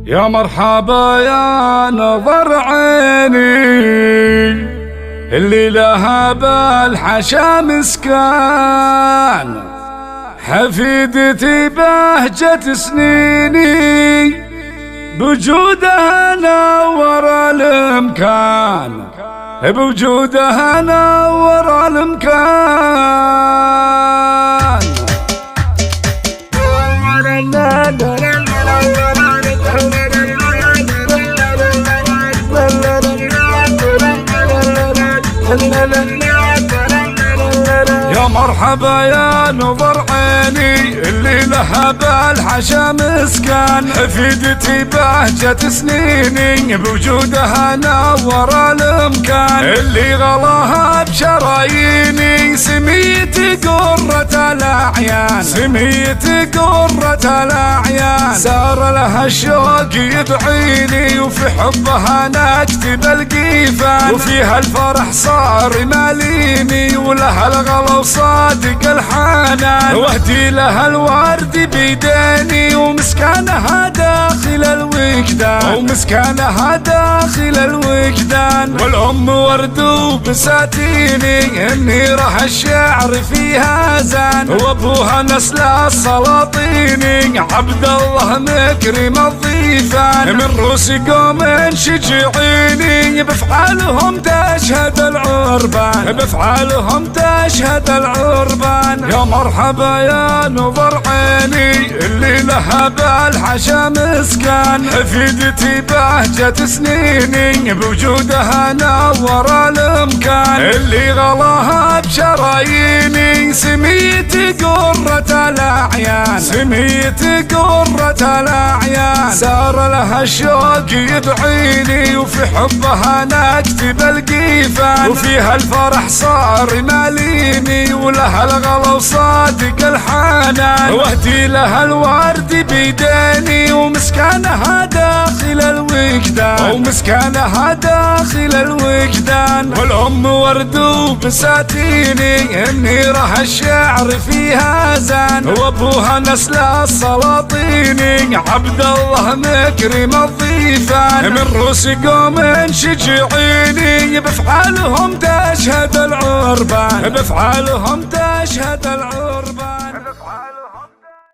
يا مرحبا يا نظر عيني اللي لها بالحشا مسكان، حفيدتي بهجة سنيني بوجودها نور الامكان، بوجودها نور الامكان. يا مرحبا يا نظر عيني اللي لها بالحشا مسكان، حفيدتي بهجة سنيني بوجودها نور الامكان، اللي غلاها بشراييني سميتي قرة الاعيان، سميتي قرة الاعيان. سار لها الشوق يدعيني وفي حبها نكتب القيفان، وفيها الفرح صار ماليني ولها الغلا وصادق الحنان، واهدي لها الورد بيديني ومسكانها داخل الوجدان، ومسكانها داخل الوجدان. والام ورد وبساتيني النيره الشعر فيها زان، وابوها نسل السلاطيني عبد الله مكرم الضيفان. من روس قوم شجعيني بفعالهم تشهد العربان، بفعالهم تشهد العربان. يا مرحبا يا نظر عيني اللي لها بالحشا مسكان، حفيدتي بهجة سنيني بوجودها نور الامكان، اللي غلاها بشراييني سميتي قرة الاعيان، سميتي قرة الاعيان. سار لها الشوق يدعيني وفي حبها نكتب القيفان، وفيها الفرح صار ماليني ولها الغلا وصادق الحنان، واهدي لها الورد بيديني ومسكانها داخل الوجدان، ومسكانها داخل الوجدان. والام ورد وبساتيني النيره الشعر فيها زان، وابوها نسل السلاطيني عبد الله مكرم الضيفان. من روس قوم شجعيني بفعالهم تشهد العربان، بفعالهم تشهد العربان.